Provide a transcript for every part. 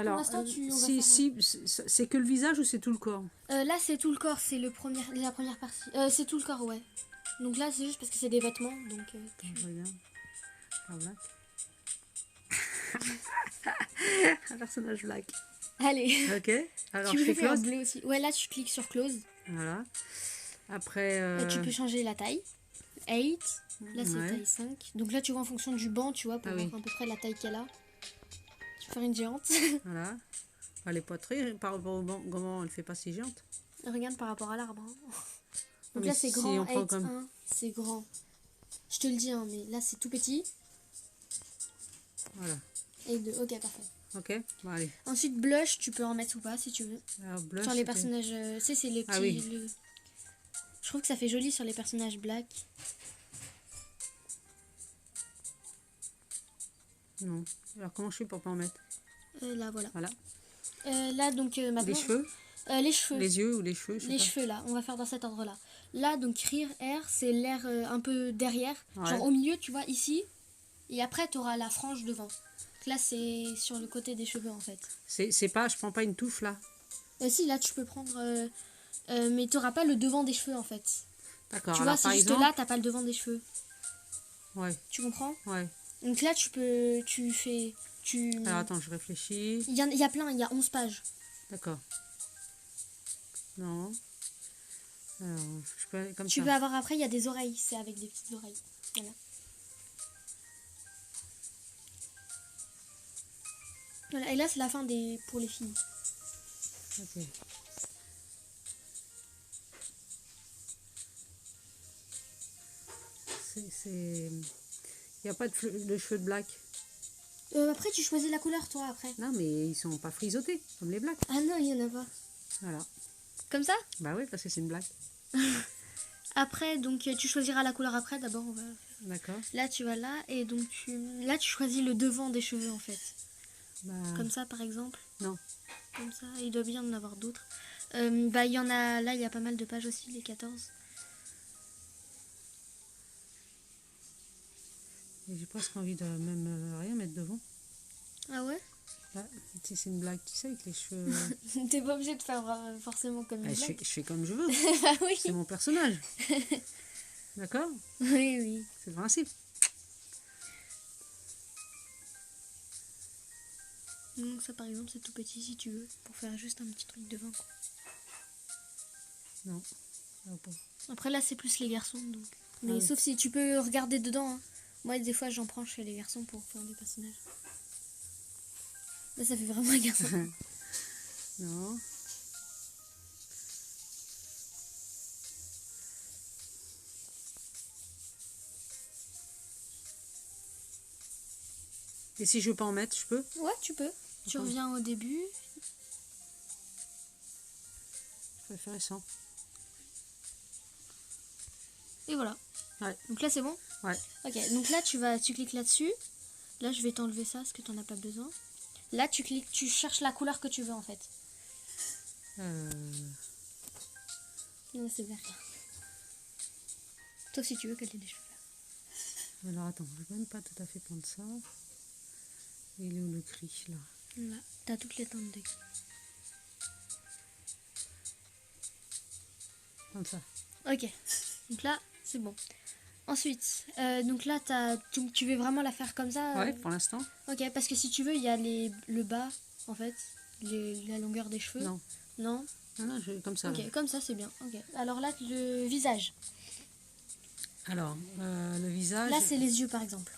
pour l'instant, c'est que le visage ou c'est tout le corps? Là, c'est tout le corps, c'est la première partie. C'est tout le corps, ouais. Donc là, c'est juste parce que c'est des vêtements, donc... Je regarde. Ah, black. Un personnage black. Allez. Ok. Alors, Tu je peux fais faire close. bleu aussi. Ouais, là, tu cliques sur close. Voilà. Après... Tu peux changer la taille. 8. Là, c'est Ouais. taille 5. Donc là, tu vois en fonction du banc, tu vois, pour voir à peu près la taille qu'elle a. Tu peux faire une géante. Voilà. Elle est pas très... Par rapport au banc, comment elle fait pas si géante? Regarde par rapport à l'arbre. Hein. Donc Mais là, c'est si grand. on prend 8, comme... 1, c'est grand. Je te le dis, hein, mais là, c'est tout petit. Voilà. Et 2. Ok, parfait. Ok, bon, allez. Ensuite, blush, tu peux en mettre ou pas, si tu veux. Alors, blush, Sur les personnages... tu sais, c'est les petits... Ah oui. Je trouve que ça fait joli sur les personnages black. Non. Alors, comment je fais pour pas en mettre? Là, voilà. Voilà. Là, donc, maintenant... Les cheveux? Les cheveux. Les yeux ou les cheveux, je sais Les pas. cheveux, là. On va faire dans cet ordre-là. Là, donc, rire, air, c'est l'air un peu derrière. Ouais. Genre au milieu, tu vois, ici. Et après, tu auras la frange devant. Donc là, c'est sur le côté des cheveux, en fait. C'est pas... Je prends pas une touffe, là? Si, là, tu peux prendre... mais tu n'auras pas le devant des cheveux, en fait. D'accord. Tu Alors, vois, c'est par juste exemple... là, t'as pas le devant des cheveux. Ouais. Tu comprends? Ouais. Donc là, tu fais... Alors, attends, je réfléchis. Il y a plein, il y a 11 pages. D'accord. Non. Alors, je peux aller comme Tu ça. peux avoir après, il y a des oreilles. C'est avec des petites oreilles. Voilà. Voilà. Et là, c'est la fin pour les filles. Ok. Il n'y a pas de cheveux de black. Après, tu choisis la couleur, toi, après. Non, mais ils sont pas frisottés, comme les blacks. Ah non, il y en a pas. Voilà. Comme ça? Bah oui, parce que c'est une black. Après, donc, tu choisiras la couleur après. D'abord, on va... D'accord. Là, tu vas là. Et donc, là, tu choisis le devant des cheveux, en fait. Bah... Comme ça, par exemple. Non. Comme ça. Il doit bien en avoir d'autres. Bah, il y en a... Là, il y a pas mal de pages aussi, les 14. J'ai presque envie de même rien mettre devant. Ah ouais? Là, si c'est une blague, tu sais, avec les cheveux... T'es pas obligé de faire forcément comme une blague. je fais comme je veux. Ah oui. C'est mon personnage. D'accord? Oui, oui. C'est le principe. Donc ça, par exemple, c'est tout petit si tu veux. Pour faire juste un petit truc devant, quoi. Non. Ça va pas. Après, là, c'est plus les garçons, donc. Mais Ah oui. sauf si tu peux regarder dedans. Hein. Moi, des fois, j'en prends chez les garçons pour faire des personnages. Là, ça fait vraiment un garçon. Non. Et si je veux pas en mettre, je peux? Ouais, tu peux. Tu reviens au début. Je préférais ça. Et voilà. Ouais. Donc là, c'est bon? Ouais. Ok, donc là, tu cliques là-dessus. Là, je vais t'enlever ça parce que t'en as pas besoin. Là, tu cliques, tu cherches la couleur que tu veux, en fait. Non, c'est vert. Sauf si tu veux qu'elle ait des cheveux verts. Alors attends, je vais même pas tout à fait prendre ça. Il est où le cri là? Là, t'as toutes les teintes de gris. Comme ça. Ok, donc là, c'est bon. Ensuite, donc là, tu veux vraiment la faire comme ça? Ouais, pour l'instant. Ok, parce que si tu veux, il y a le bas, en fait, la longueur des cheveux. Non. Non? Non, je, comme ça. Ok, là. comme ça, c'est bien. Ok. Alors là, le visage. Alors, le visage. Là, c'est les yeux, par exemple.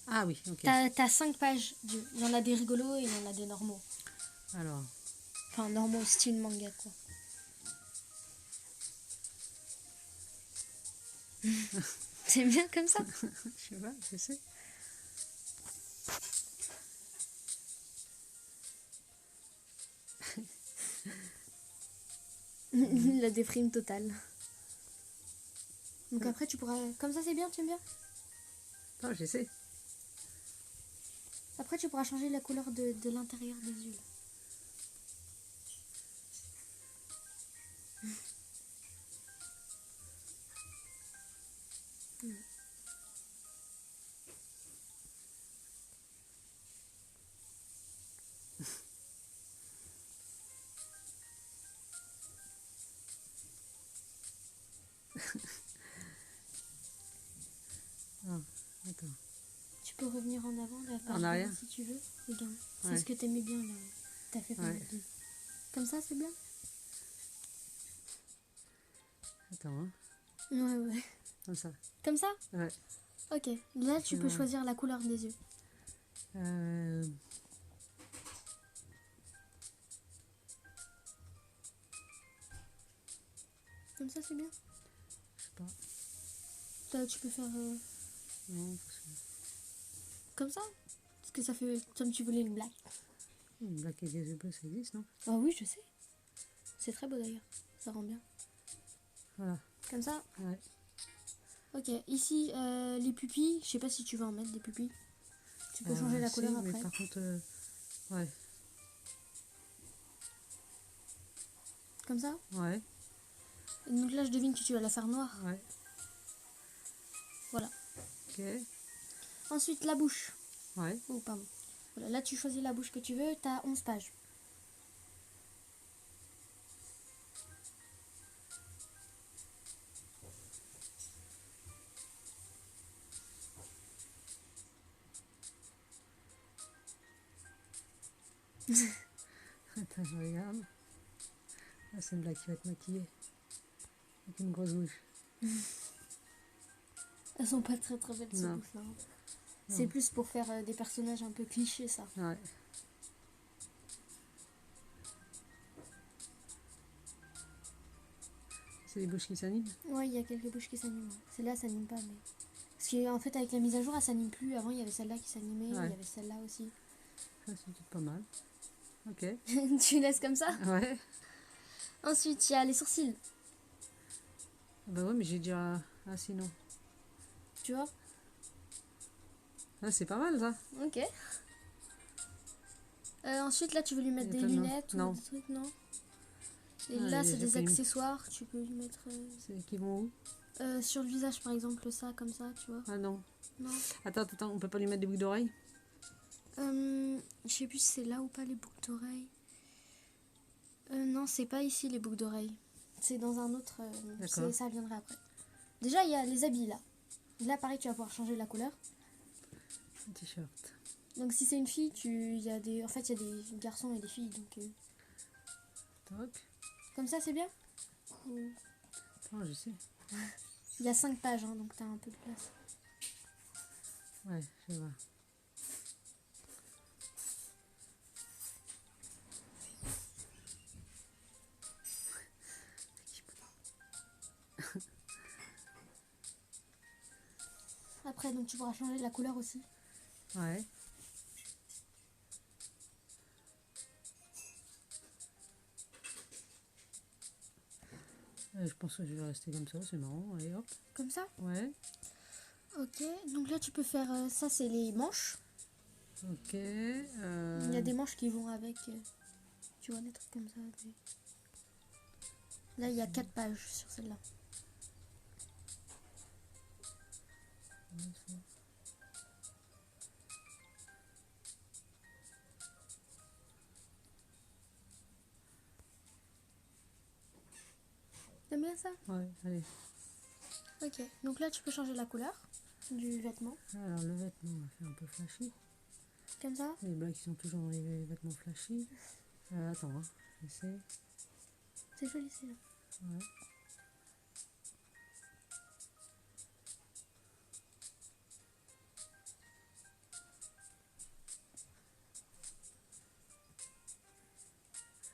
Ah oui, ok. T'as 5 pages d'yeux. Il y en a des rigolos et il y en a des normaux. Alors, Enfin, normaux, style manga, quoi. C'est bien comme ça? je sais pas, je sais. La déprime totale. Donc après, tu pourras... Comme ça, c'est bien, tu aimes bien? Non, je sais. Après, tu pourras changer la couleur de l'intérieur des yeux. Là. Ah, attends. Tu peux revenir en avant, la page En arrière d'avant, si tu veux. Regarde, c'est Ouais. ce que t'aimais bien là. T'as fait pas Ouais. mal de... Comme ça, c'est bien? Attends, hein. Ouais, ouais. Comme ça. Comme ça? Ouais. Ok. Là, tu peux Ouais. choisir la couleur des yeux. Comme ça, c'est bien? Je sais pas. Là, tu peux faire Non, parce que comme ça? Parce que ça fait comme tu voulais une blague. une blague avec des yeux bleus, ça existe, non? Ah oui, je sais. C'est très beau d'ailleurs. Ça rend bien. Voilà. Comme ça? Ouais. Ok. Ici, les pupilles. Je sais pas si tu veux en mettre des pupilles. Tu peux changer la Si, couleur mais après. par contre, ouais. Comme ça? Ouais. Et donc là, je devine que tu vas la faire noire. Ouais. Voilà. Ok. Ensuite, la bouche. Ouais. Oh, pardon. Voilà, là, tu choisis la bouche que tu veux. T'as 11 pages. Attends, je regarde. Ah, c'est une blague qui va être maquillée. Avec une grosse bouche. Elles sont pas très très belles, ces Non. bouches-là. C'est plus pour faire des personnages un peu clichés, ça. Ouais. C'est des bouches qui s'animent? Ouais, il y a quelques bouches qui s'animent. Celle-là s'anime pas, mais... Parce qu'en fait, avec la mise à jour, elle s'anime plus. Avant, il y avait celle-là qui s'animait, Ouais. il y avait celle-là aussi. Ça, c'est tout pas mal. Ok. Tu laisses comme ça. Ouais. Ensuite, il y a les sourcils. Ah bah ouais, mais j'ai déjà... Ah sinon. Tu vois? Ah, c'est pas mal, ça. Ok. Ensuite, là, tu veux lui mettre des Attends, non. lunettes Non. ou des trucs, non? Et Ah, là, j'ai c'est déjà des fait une- accessoires. Tu peux lui mettre C'est qui vont où? sur le visage, par exemple, ça, comme ça, tu vois? Ah non. Non. Attends, on peut pas lui mettre des boucles d'oreilles? Je sais plus si c'est là ou pas les boucles d'oreilles. Non, c'est pas ici les boucles d'oreilles. C'est dans un autre. D'accord. Ça viendra après. Déjà, il y a les habits là. Là, pareil, tu vas pouvoir changer la couleur. Un t-shirt. Donc, si c'est une fille, il y a des. En fait, il y a des garçons et des filles. Donc, Toc. comme ça, c'est bien. Attends, je sais. Il y a 5 pages, hein, donc t'as un peu de place. Ouais, je vois. Après, donc tu pourras changer la couleur aussi. Ouais. Je pense que je vais rester comme ça, c'est marrant. Allez hop. Comme ça. Ouais. Ok. Donc là, tu peux faire. Ça, c'est les manches. Ok. Il y a des manches qui vont avec. Tu vois, des trucs comme ça. Là, il y a 4 pages sur celle-là. T'aimes bien ça? Ouais, allez. Ok. Donc là, tu peux changer la couleur du vêtement. Alors, le vêtement, on va faire un peu flashy. Comme ça. Les blagues qui sont toujours dans les vêtements flashy. Attends, hein. J'essaie. C'est joli, c'est là. Ouais.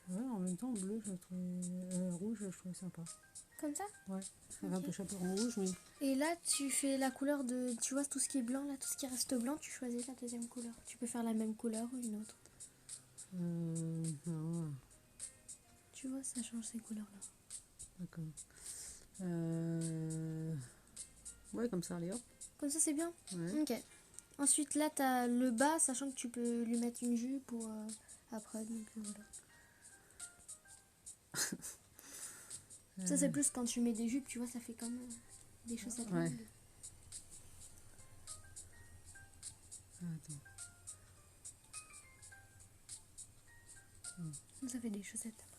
Ouais, en même temps, bleu, je le trouvais, rouge, je trouvais sympa. Comme ça. Ouais, ça fait un Ok. peu chaperon rouge, mais Et là, tu fais la couleur de... Tu vois, tout ce qui est blanc, là, tout ce qui reste blanc, tu choisis la deuxième couleur. Tu peux faire la même couleur ou une autre. non, Tu vois, ça change ces couleurs-là. d'accord. Ouais, comme ça, allez hop. Comme ça, c'est bien. Ouais. Ok. Ensuite, là, t'as le bas, sachant que tu peux lui mettre une jupe ou après. Donc, voilà. Ça, c'est plus quand tu mets des jupes, tu vois, ça fait comme des chaussettes Ouais. longues. Attends. Ça fait des chaussettes après.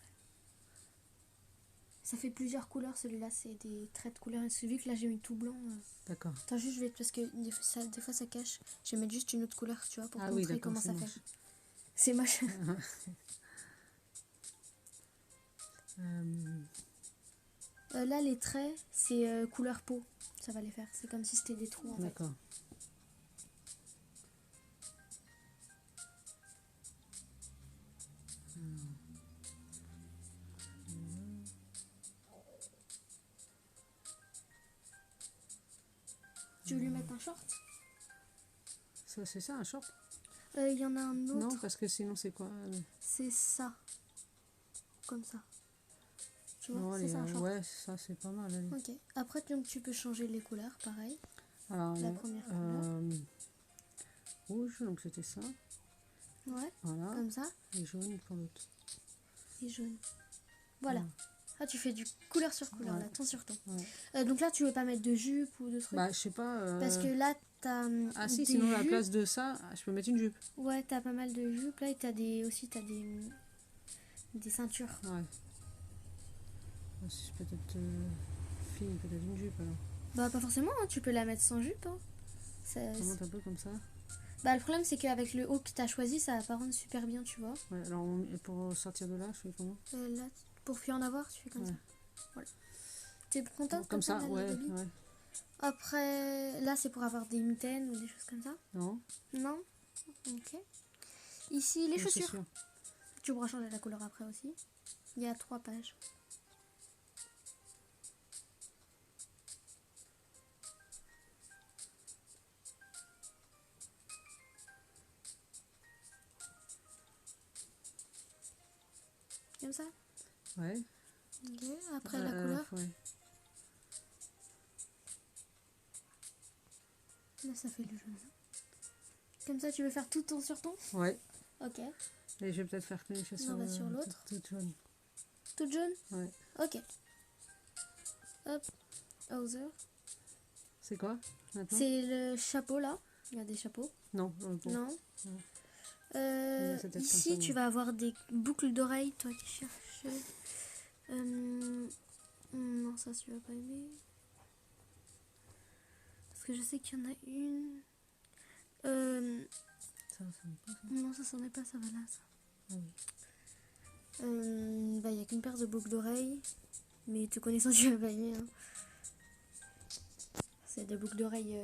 Ça fait plusieurs couleurs, celui-là, c'est des traits de couleurs. Et celui que là, j'ai mis tout blanc. D'accord. Attends, juste, je vais... Parce que des fois, ça cache. Je vais mettre juste une autre couleur, tu vois, pour te Ah oui, montrer d'accord, comment c'est ça moche. fait. C'est moche. Là, les traits, c'est couleur peau. Ça va les faire. C'est comme si c'était des trous, en fait. D'accord. Tu veux lui mettre un short? Ça, c'est ça, un short? Il y en a un autre. Non, parce que sinon, c'est quoi? C'est ça. Comme ça. Tu vois, Non, c'est ça un short. ouais, ça, c'est pas mal. Allez. Ok. Après, donc, tu peux changer les couleurs, pareil. Alors, La première couleur. rouge, donc c'était ça. Ouais, Voilà. comme ça. Et jaune pour l'autre. Et jaune. Voilà. Ah, tu fais du couleur sur couleur, Ouais. là, ton sur ton. Ouais. Donc là, tu veux pas mettre de jupe ou de trucs? Bah, je sais pas. Parce que là, t'as Ah si, des sinon, à la jupes. place de ça, je peux mettre une jupe. Ouais, t'as pas mal de jupes là et t'as t'as des ceintures. Ouais. Si peut-être fille, peut-être une jupe alors. Bah, pas forcément, hein, tu peux la mettre sans jupe. Hein. Ça monte un peu comme ça. Bah, le problème, c'est qu'avec le haut que t'as choisi, ça va pas rendre super bien, tu vois. Ouais, alors et pour sortir de là, je fais comment? Là, pour plus en avoir, tu fais comme Ouais. ça. Voilà. T'es contente Comme ça, là, le ouais, débit ouais. Après, là, c'est pour avoir des mitaines ou des choses comme ça. Non, Non? Ok. Ici, les non, c'est chaussures. sûr. Tu pourras changer la couleur après aussi. Il y a 3 pages. Comme ça. Ouais. Ok. Après, la couleur. Ouais. Là, ça fait le jaune. Comme ça, tu veux faire tout ton sur ton? Ouais. Ok. Et je vais peut-être faire une chaussure On va sur l'autre. toute jaune. Toute jaune? Ouais. Ok. Hop. Other. C'est quoi maintenant? C'est le chapeau là. Il y a des chapeaux. Non, bon. Non. Non. C'est peut-être comme Ici, ça, tu vas avoir des boucles d'oreilles, toi qui cherches. Non, ça, tu vas pas aimer. Parce que je sais qu'il y en a une. Ça n'est pas ça. Non, ça s'en est pas, ça va là, ça. Ah oui. Bah, il n'y a qu'une paire de boucles d'oreilles. Mais te connaissant, tu vas pas aimer. Hein. C'est des boucles d'oreilles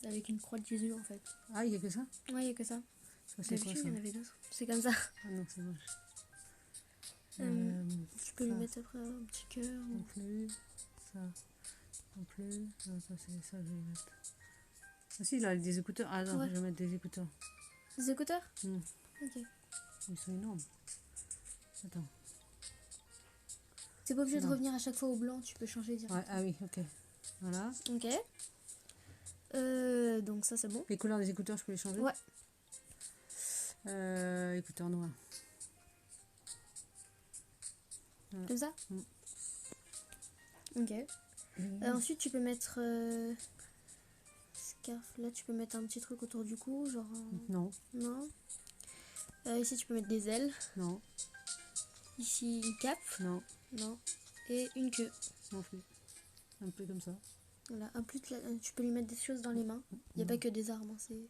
avec une croix de Jésus en fait. Ah, il n'y a que ça? Ouais, il n'y a que ça. Ça, c'est quoi D'habitude, ça? il y en avait d'autres. C'est comme ça. Ah non, c'est moche. Tu peux lui ça. mettre après un petit cœur. Non plus. Ça. Non plus. Non, ça, c'est ça, je vais mettre. Ah si, là, des écouteurs. Ah non, Ouais. je vais mettre des écouteurs. Des écouteurs? Ok. Ils sont énormes. Attends. T'es pas obligé de Non. revenir à chaque fois au blanc, tu peux changer directement. Ouais, ah oui, ok. Voilà. Ok. Donc ça c'est bon. Les couleurs des écouteurs, je peux les changer? Ouais. Écouteurs noirs. Voilà. Comme ça. Ok. Ensuite tu peux mettre scarf. Là tu peux mettre un petit truc autour du cou, genre. Non, Non. Ici tu peux mettre des ailes. non, Ici une cape. non, Non. Et une queue. non plus. Un peu comme ça. Voilà. En plus tu peux lui mettre des choses dans les mains. Il n'y a pas que des armes. Hein, c'est.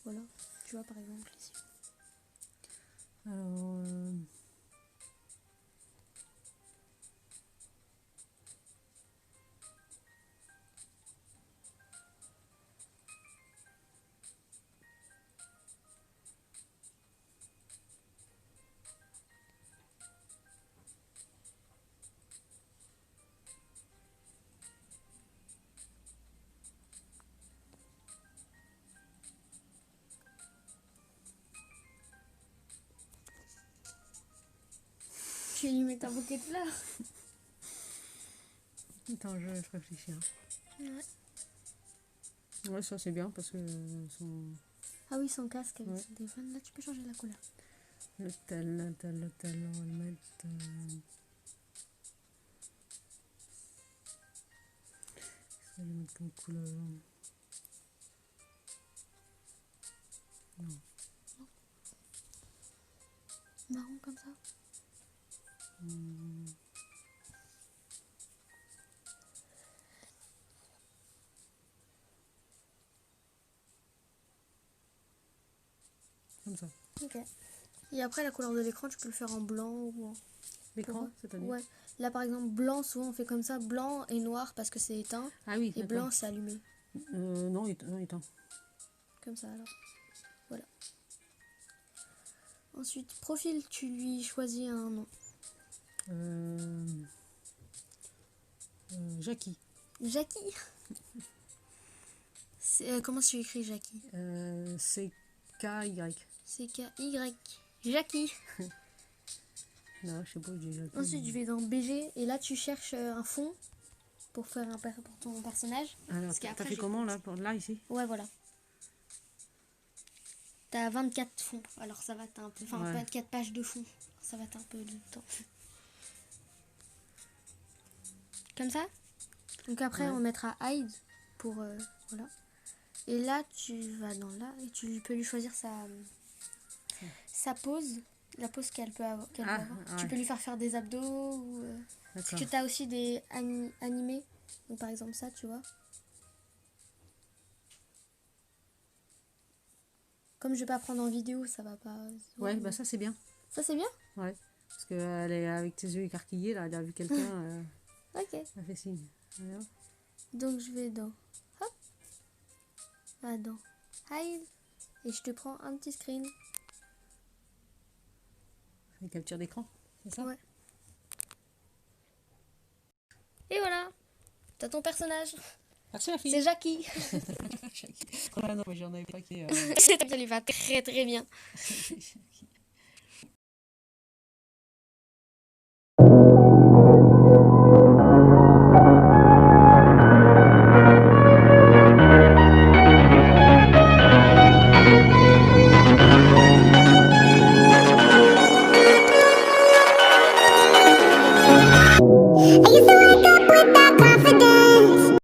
Voilà. Tu vois par exemple ici. Alors, Tu vas lui mettre un bouquet de fleurs. attends, je réfléchis. Hein. Ouais. Ouais, ça c'est bien parce que Ah oui, son casque avec Ouais. son téléphone. Là tu peux changer la couleur. le tel, on va le mettre. Je vais le mettre comme couleur. Non. Marron comme ça. Comme ça. Ok. Et après, la couleur de l'écran, tu peux le faire en blanc ou en... L'écran, c'est-à-dire Ouais. Là, par exemple, blanc, souvent on fait comme ça, blanc et noir parce que c'est éteint. Ah oui, Et d'accord. blanc, c'est allumé. Non, éteint. Comme ça, alors. Voilà. Ensuite, profil, tu lui choisis un nom. Jackie. Jackie. Comment tu écris Jackie? C'est K-Y. C'est K-Y. Jackie. Non, je sais pas, je dis Jackie. Ensuite, je vais dans BG et là, tu cherches un fond pour faire pour ton personnage. Alors, Parce t'as qu'après, fait comment là, là ici? Ouais, voilà. T'as 24 fonds, alors ça va être un peu... Enfin, Ouais. 24 pages de fond. Ça va être un peu de temps. Comme ça. Donc après, Ouais. on mettra hide pour... voilà. Et là, tu vas dans là et tu peux lui choisir sa pose. La pose qu'elle peut avoir. Tu ouais. peux lui faire des abdos ou... Parce que t'as aussi des animés. Donc par exemple ça, tu vois. Comme je vais pas prendre en vidéo, ça va pas... Ouais, bah ça c'est bien. Ça c'est bien? Ouais. Parce qu'elle est avec tes yeux écarquillés, là, elle a vu quelqu'un, Ok. elle fait signe. Alors, Donc je vais dans... Hop. Là, dans hide. Et je te prends un petit screen. une capture d'écran, c'est ça? Ouais. Et voilà. T'as ton personnage. Merci la fille. C'est Jackie. Ah non, j'en avais pas qui... C'est lui va très très bien.